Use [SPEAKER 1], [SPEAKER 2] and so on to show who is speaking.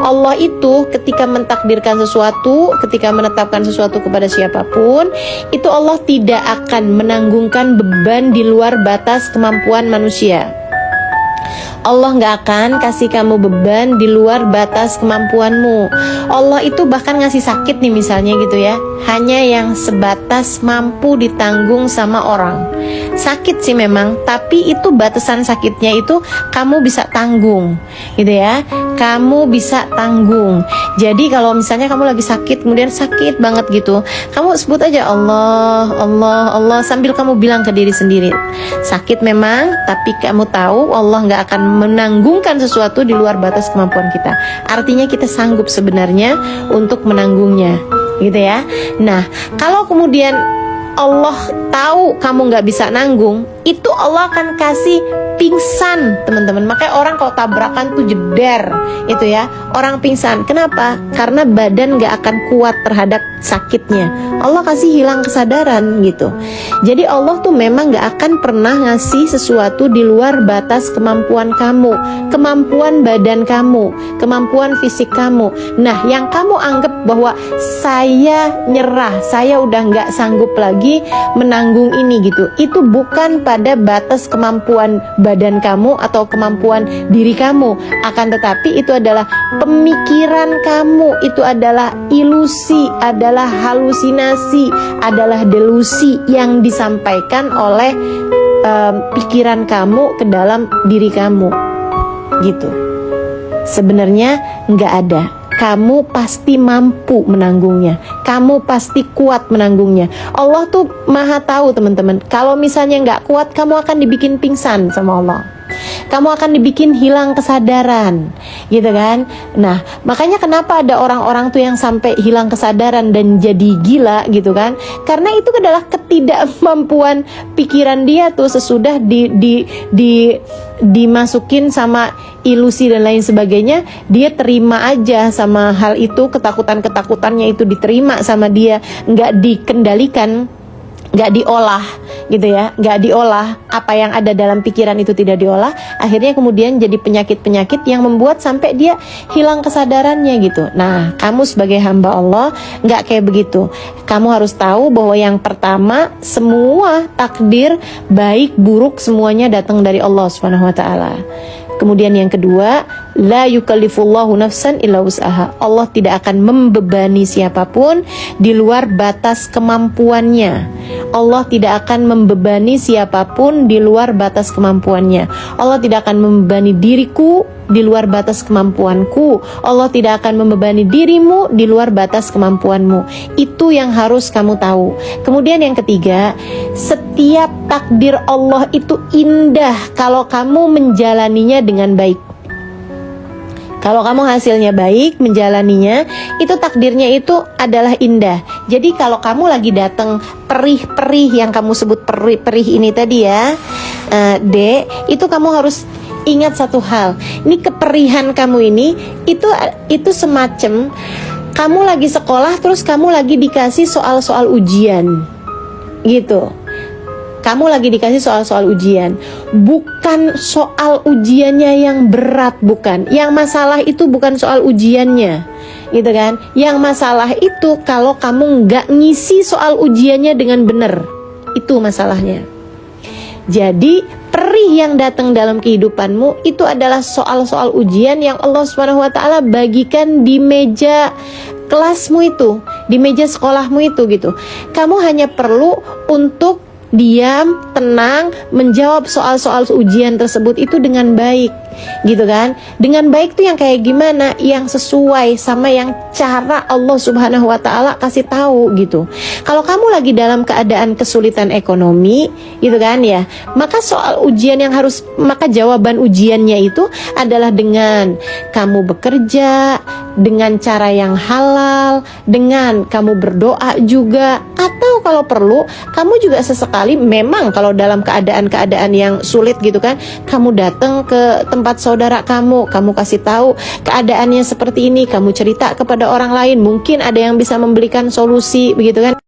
[SPEAKER 1] Allah itu ketika mentakdirkan sesuatu, ketika menetapkan sesuatu kepada siapapun, itu Allah tidak akan menanggungkan beban di luar batas kemampuan manusia. Allah nggak akan kasih kamu beban di luar batas kemampuanmu. Allah itu bahkan ngasih sakit nih misalnya gitu ya, hanya yang sebatas mampu ditanggung sama orang. Sakit sih memang, tapi itu batasan sakitnya itu kamu bisa tanggung gitu ya. Kamu bisa tanggung. Jadi kalau misalnya kamu lagi sakit, kemudian sakit banget gitu, kamu sebut aja Allah, Allah, Allah sambil kamu bilang ke diri sendiri, sakit memang, tapi kamu tahu Allah nggak akan menanggungkan sesuatu di luar batas kemampuan kita. Artinya kita sanggup sebenarnya untuk menanggungnya, gitu ya. Nah, kalau kemudian Allah tahu kamu nggak bisa nanggung, itu Allah akan kasih pingsan, teman-teman. Makanya orang kalau tabrakan tuh jeder, itu ya, orang pingsan. Kenapa? Karena badan nggak akan kuat terhadap sakitnya. Allah kasih hilang kesadaran gitu. Jadi Allah tuh memang nggak akan pernah ngasih sesuatu di luar batas kemampuan kamu, kemampuan badan kamu, kemampuan fisik kamu. Nah, yang kamu anggap bahwa saya nyerah, saya udah nggak sanggup lagi menanggung ini gitu, itu bukan pada batas kemampuan badan kamu atau kemampuan diri kamu, akan tetapi itu adalah pemikiran kamu, itu adalah ilusi, adalah halusinasi, adalah delusi yang disampaikan oleh pikiran kamu ke dalam diri kamu gitu. Sebenarnya nggak ada. Kamu pasti mampu menanggungnya. Kamu pasti kuat menanggungnya. Allah tuh maha tahu, teman-teman. Kalau misalnya nggak kuat, kamu akan dibikin pingsan sama Allah. Kamu akan dibikin hilang kesadaran, gitu kan? Nah, makanya kenapa ada orang-orang tuh yang sampai hilang kesadaran dan jadi gila, gitu kan? Karena itu adalah ketidakmampuan pikiran dia tuh sesudah dimasukin sama ilusi dan lain sebagainya, dia terima aja sama hal itu, ketakutan-ketakutannya itu diterima sama dia, nggak dikendalikan, nggak diolah gitu ya, nggak diolah, apa yang ada dalam pikiran itu tidak diolah, akhirnya kemudian jadi penyakit-penyakit yang membuat sampai dia hilang kesadarannya gitu. Nah, kamu sebagai hamba Allah nggak kayak begitu. Kamu harus tahu bahwa yang pertama, semua takdir baik buruk semuanya datang dari Allah Subhanahu wa taala. Kemudian yang kedua, la yukallifullahu nafsan illa wus'aha. Allah tidak akan membebani siapapun di luar batas kemampuannya. Allah tidak akan membebani siapapun di luar batas kemampuannya. Allah tidak akan membebani diriku di luar batas kemampuanku. Allah tidak akan membebani dirimu di luar batas kemampuanmu. Itu yang harus kamu tahu. Kemudian yang ketiga, setiap takdir Allah itu indah kalau kamu menjalaninya dengan baik. Kalau kamu hasilnya baik, menjalaninya, itu takdirnya itu adalah indah. Jadi kalau kamu lagi datang perih-perih, yang kamu sebut perih-perih ini tadi ya, Dek, itu kamu harus ingat satu hal. Ini keperihan kamu ini, itu semacam kamu lagi sekolah, terus kamu lagi dikasih soal-soal ujian, gitu. Kamu lagi dikasih soal-soal ujian, bukan soal ujiannya yang berat, bukan. Yang masalah itu bukan soal ujiannya, gitu kan. Yang masalah itu kalau kamu nggak ngisi soal ujiannya dengan benar, itu masalahnya. Jadi perih yang datang dalam kehidupanmu itu adalah soal-soal ujian yang Allah Subhanahu wa taala bagikan di meja kelasmu itu, di meja sekolahmu itu gitu. Kamu hanya perlu untuk diam, tenang, menjawab soal-soal ujian tersebut itu dengan baik, gitu kan. Dengan baik tuh yang kayak gimana? Yang sesuai sama yang cara Allah Subhanahu wa taala kasih tahu gitu. Kalau kamu lagi dalam keadaan kesulitan ekonomi, gitu kan ya, maka soal ujian yang harus, maka jawaban ujiannya itu adalah dengan kamu bekerja dengan cara yang halal, dengan kamu berdoa juga, atau kalau perlu kamu juga sesekali, memang kalau dalam keadaan-keadaan yang sulit gitu kan, kamu datang ke tempat saudara kamu kasih tahu keadaannya seperti ini, kamu cerita kepada orang lain, mungkin ada yang bisa memberikan solusi begitu kan.